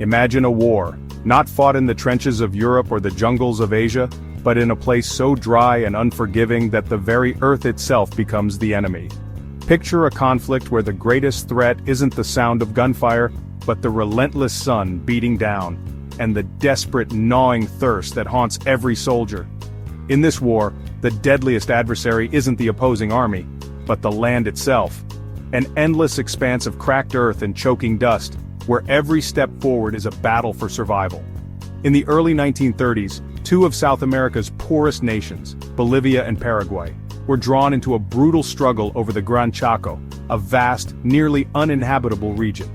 Imagine a war, not fought in the trenches of Europe or the jungles of Asia, but in a place so dry and unforgiving that the very earth itself becomes the enemy. Picture a conflict where the greatest threat isn't the sound of gunfire, but the relentless sun beating down, and the desperate gnawing thirst that haunts every soldier. In this war, the deadliest adversary isn't the opposing army, but the land itself. An endless expanse of cracked earth and choking dust, where every step forward is a battle for survival. In the early 1930s, two of South America's poorest nations, Bolivia and Paraguay, were drawn into a brutal struggle over the Gran Chaco, a vast, nearly uninhabitable region.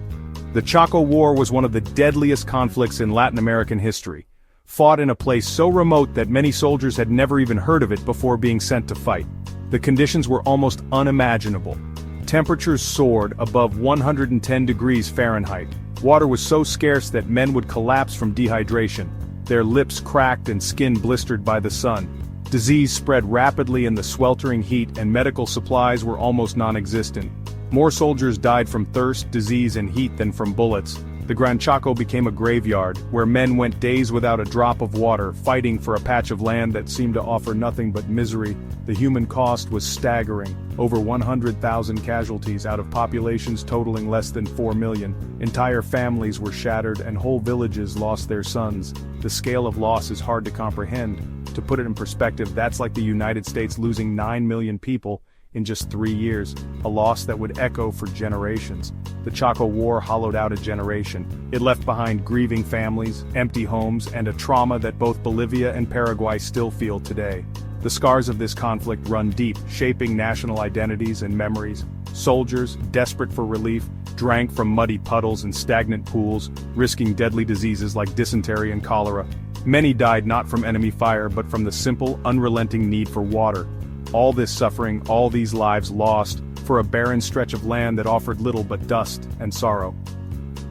The Chaco War was one of the deadliest conflicts in Latin American history, fought in a place so remote that many soldiers had never even heard of it before being sent to fight. The conditions were almost unimaginable. Temperatures soared above 110 degrees Fahrenheit. Water was so scarce that men would collapse from dehydration, their lips cracked and skin blistered by the sun. Disease spread rapidly in the sweltering heat and medical supplies were almost non-existent. More soldiers died from thirst, disease and heat than from bullets. The Gran Chaco became a graveyard, where men went days without a drop of water, fighting for a patch of land that seemed to offer nothing but misery. The human cost was staggering, over 100,000 casualties out of populations totaling less than 4 million. Entire families were shattered and whole villages lost their sons. The scale of loss is hard to comprehend. To put it in perspective, that's like the United States losing 9 million people in just 3 years, a loss that would echo for generations. The Chaco War hollowed out a generation. It left behind grieving families, empty homes, and a trauma that both Bolivia and Paraguay still feel today. The scars of this conflict run deep, shaping national identities and memories. Soldiers, desperate for relief, drank from muddy puddles and stagnant pools, risking deadly diseases like dysentery and cholera. Many died not from enemy fire but from the simple, unrelenting need for water. All this suffering, all these lives lost, for a barren stretch of land that offered little but dust and sorrow.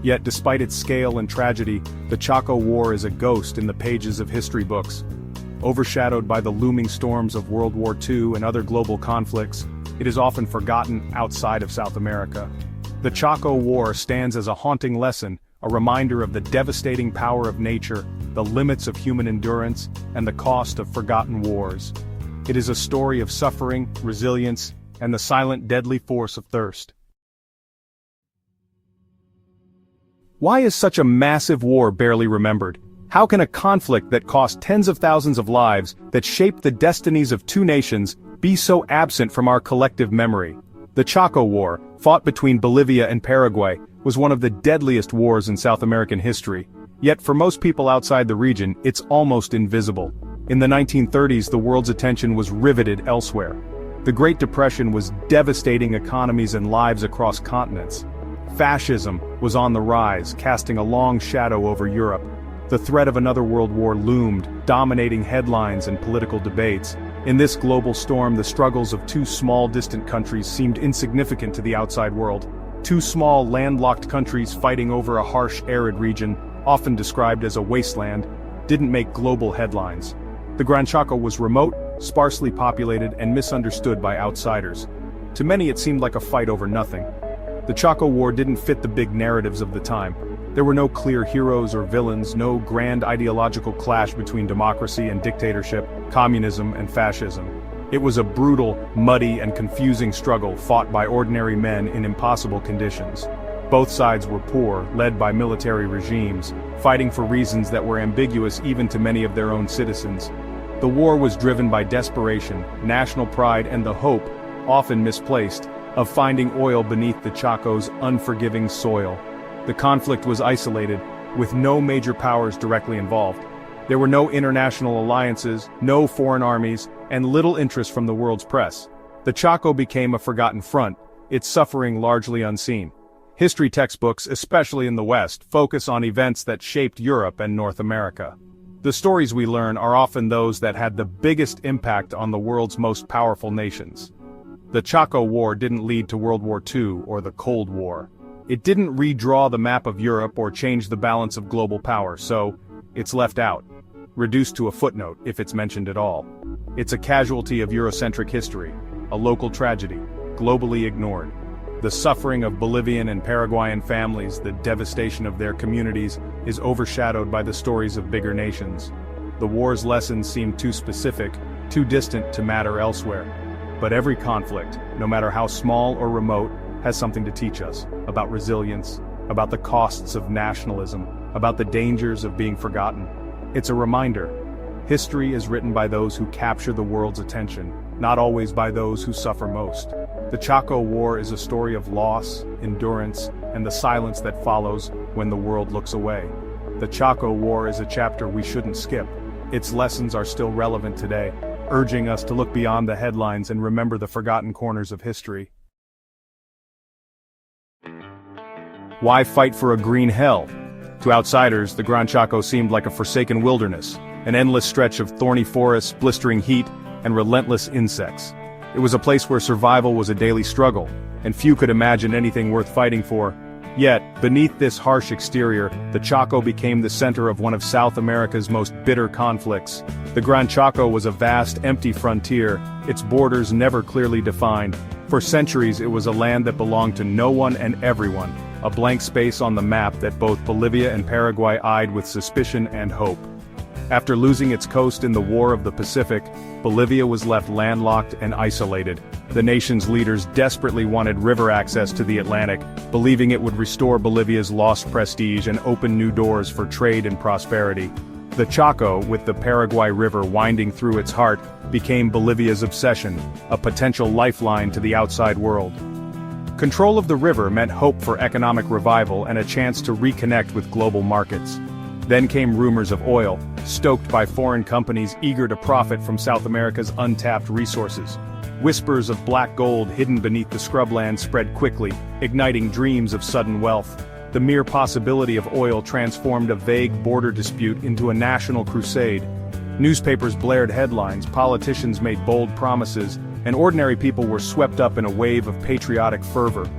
Yet despite its scale and tragedy, the Chaco War is a ghost in the pages of history books. Overshadowed by the looming storms of World War II and other global conflicts, it is often forgotten outside of South America. The Chaco War stands as a haunting lesson, a reminder of the devastating power of nature, the limits of human endurance, and the cost of forgotten wars. It is a story of suffering, resilience, and the silent deadly force of thirst. Why is such a massive war barely remembered? How can a conflict that cost tens of thousands of lives, that shaped the destinies of two nations, be so absent from our collective memory? The Chaco War, fought between Bolivia and Paraguay, was one of the deadliest wars in South American history. Yet for most people outside the region, it's almost invisible. In the 1930s, the world's attention was riveted elsewhere. The Great Depression was devastating economies and lives across continents. Fascism was on the rise, casting a long shadow over Europe. The threat of another world war loomed, dominating headlines and political debates. In this global storm, the struggles of two small, distant countries seemed insignificant to the outside world. Two small, landlocked countries fighting over a harsh, arid region, often described as a wasteland, didn't make global headlines. The Gran Chaco was remote, sparsely populated, and misunderstood by outsiders. To many it seemed like a fight over nothing. The Chaco War didn't fit the big narratives of the time. There were no clear heroes or villains, no grand ideological clash between democracy and dictatorship, communism and fascism. It was a brutal, muddy, and confusing struggle fought by ordinary men in impossible conditions. Both sides were poor, led by military regimes, fighting for reasons that were ambiguous even to many of their own citizens. The war was driven by desperation, national pride, and the hope, often misplaced, of finding oil beneath the Chaco's unforgiving soil. The conflict was isolated, with no major powers directly involved. There were no international alliances, no foreign armies, and little interest from the world's press. The Chaco became a forgotten front, its suffering largely unseen. History textbooks, especially in the West, focus on events that shaped Europe and North America. The stories we learn are often those that had the biggest impact on the world's most powerful nations. The Chaco War didn't lead to World War II or the Cold War. It didn't redraw the map of Europe or change the balance of global power, so it's left out, reduced to a footnote if it's mentioned at all. It's a casualty of Eurocentric history, a local tragedy, globally ignored. The suffering of Bolivian and Paraguayan families, the devastation of their communities, is overshadowed by the stories of bigger nations. The war's lessons seem too specific, too distant to matter elsewhere. But every conflict, no matter how small or remote, has something to teach us about resilience, about the costs of nationalism, about the dangers of being forgotten. It's a reminder. History is written by those who capture the world's attention, not always by those who suffer most. The Chaco War is a story of loss, endurance, and the silence that follows when the world looks away. The Chaco War is a chapter we shouldn't skip. Its lessons are still relevant today, urging us to look beyond the headlines and remember the forgotten corners of history. Why fight for a green hell? To outsiders, the Gran Chaco seemed like a forsaken wilderness, an endless stretch of thorny forests, blistering heat, and relentless insects. It was a place where survival was a daily struggle, and few could imagine anything worth fighting for. Yet, beneath this harsh exterior, the Chaco became the center of one of South America's most bitter conflicts. The Gran Chaco was a vast, empty frontier, its borders never clearly defined. For centuries it was a land that belonged to no one and everyone, a blank space on the map that both Bolivia and Paraguay eyed with suspicion and hope. After losing its coast in the War of the Pacific, Bolivia was left landlocked and isolated. The nation's leaders desperately wanted river access to the Atlantic, believing it would restore Bolivia's lost prestige and open new doors for trade and prosperity. The Chaco, with the Paraguay River winding through its heart, became Bolivia's obsession, a potential lifeline to the outside world. Control of the river meant hope for economic revival and a chance to reconnect with global markets. Then came rumors of oil, stoked by foreign companies eager to profit from South America's untapped resources. Whispers of black gold hidden beneath the scrubland spread quickly, igniting dreams of sudden wealth. The mere possibility of oil transformed a vague border dispute into a national crusade. Newspapers blared headlines, politicians made bold promises, and ordinary people were swept up in a wave of patriotic fervor.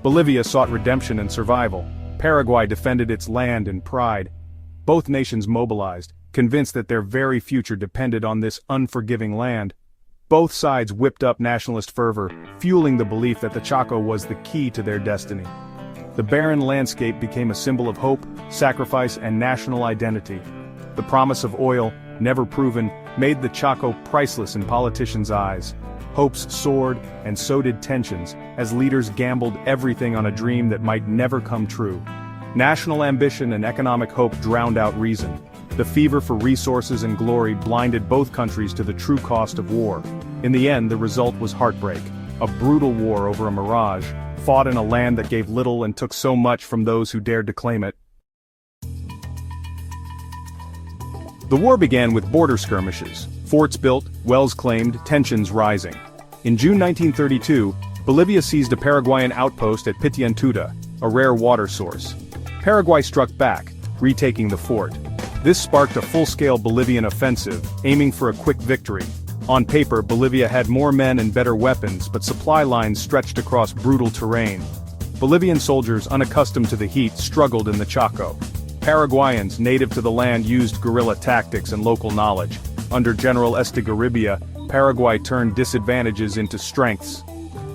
Bolivia sought redemption and survival. Paraguay defended its land and pride. Both nations mobilized, convinced that their very future depended on this unforgiving land. Both sides whipped up nationalist fervor, fueling the belief that the Chaco was the key to their destiny. The barren landscape became a symbol of hope, sacrifice, and national identity. The promise of oil, never proven, made the Chaco priceless in politicians' eyes. Hopes soared, and so did tensions, as leaders gambled everything on a dream that might never come true. National ambition and economic hope drowned out reason. The fever for resources and glory blinded both countries to the true cost of war. In the end, the result was heartbreak. A brutal war over a mirage, fought in a land that gave little and took so much from those who dared to claim it. The war began with border skirmishes. Forts built, wells claimed, tensions rising. In June 1932, Bolivia seized a Paraguayan outpost at Pitiantuda, a rare water source. Paraguay struck back, retaking the fort. This sparked a full-scale Bolivian offensive, aiming for a quick victory. On paper, Bolivia had more men and better weapons, but supply lines stretched across brutal terrain. Bolivian soldiers unaccustomed to the heat struggled in the Chaco. Paraguayans, native to the land, used guerrilla tactics and local knowledge. Under General Estigarribia, Paraguay turned disadvantages into strengths.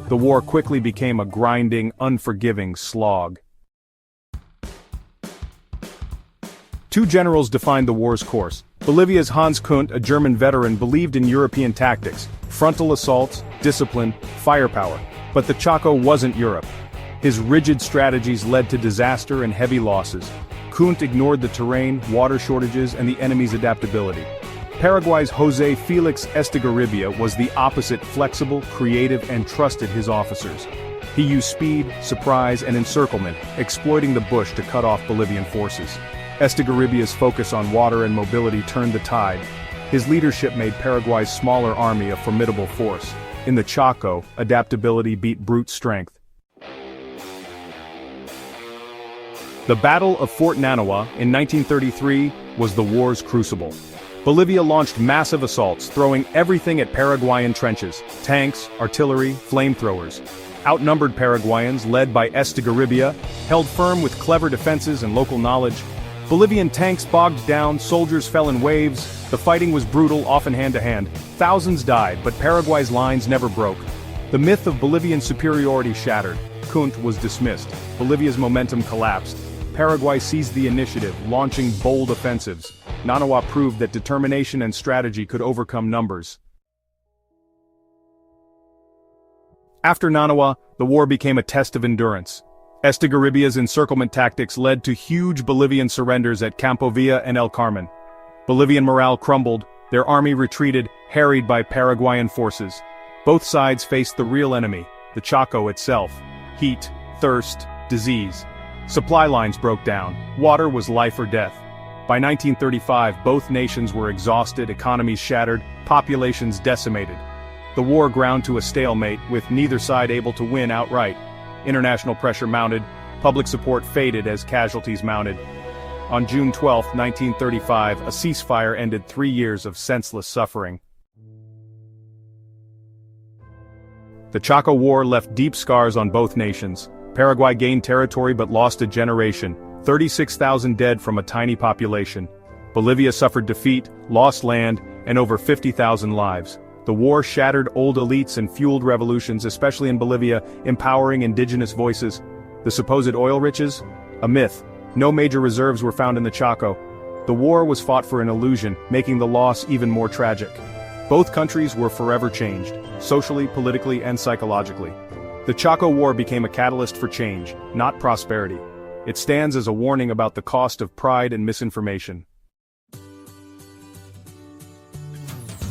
The war quickly became a grinding, unforgiving slog. Two generals defined the war's course. Bolivia's Hans Kunt, a German veteran, believed in European tactics, frontal assaults, discipline, firepower. But the Chaco wasn't Europe. His rigid strategies led to disaster and heavy losses. Kunt ignored the terrain, water shortages, and the enemy's adaptability. Paraguay's José Félix Estigarribia was the opposite, flexible, creative, and trusted his officers. He used speed, surprise, and encirclement, exploiting the bush to cut off Bolivian forces. Estigarribia's focus on water and mobility turned the tide. His leadership made Paraguay's smaller army a formidable force. In the Chaco, adaptability beat brute strength. The Battle of Fort Nanawa in 1933 was the war's crucible. Bolivia launched massive assaults, throwing everything at Paraguayan trenches: tanks, artillery, flamethrowers. Outnumbered Paraguayans, led by Estigarribia, held firm with clever defenses and local knowledge. Bolivian tanks bogged down, soldiers fell in waves. The fighting was brutal, often hand-to-hand. Thousands died, but Paraguay's lines never broke. The myth of Bolivian superiority shattered. Kunt was dismissed. Bolivia's momentum collapsed. Paraguay seized the initiative, launching bold offensives. Nanawa proved that determination and strategy could overcome numbers. After Nanawa, the war became a test of endurance. Estigarribia's encirclement tactics led to huge Bolivian surrenders at Campo Villa and El Carmen. Bolivian morale crumbled, their army retreated, harried by Paraguayan forces. Both sides faced the real enemy, the Chaco itself. Heat, thirst, disease. Supply lines broke down. Water was life or death. By 1935, both nations were exhausted, economies shattered, populations decimated. The war ground to a stalemate, with neither side able to win outright. International pressure mounted, public support faded as casualties mounted. On June 12, 1935, a ceasefire ended 3 years of senseless suffering. The Chaco War left deep scars on both nations. Paraguay gained territory but lost a generation, 36,000 dead from a tiny population. Bolivia suffered defeat, lost land, and over 50,000 lives. The war shattered old elites and fueled revolutions, especially in Bolivia, empowering indigenous voices. The supposed oil riches? A myth. No major reserves were found in the Chaco. The war was fought for an illusion, making the loss even more tragic. Both countries were forever changed, socially, politically, and psychologically. The Chaco War became a catalyst for change, not prosperity. It stands as a warning about the cost of pride and misinformation.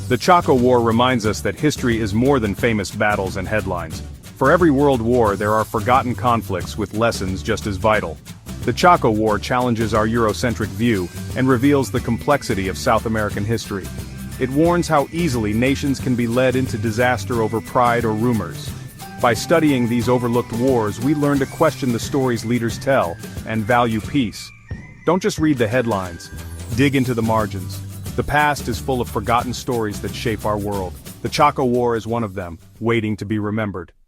The Chaco War reminds us that history is more than famous battles and headlines. For every world war, there are forgotten conflicts with lessons just as vital. The Chaco War challenges our Eurocentric view and reveals the complexity of South American history. It warns how easily nations can be led into disaster over pride or rumors. By studying these overlooked wars, we learn to question the stories leaders tell and value peace. Don't just read the headlines. Dig into the margins. The past is full of forgotten stories that shape our world. The Chaco War is one of them, waiting to be remembered.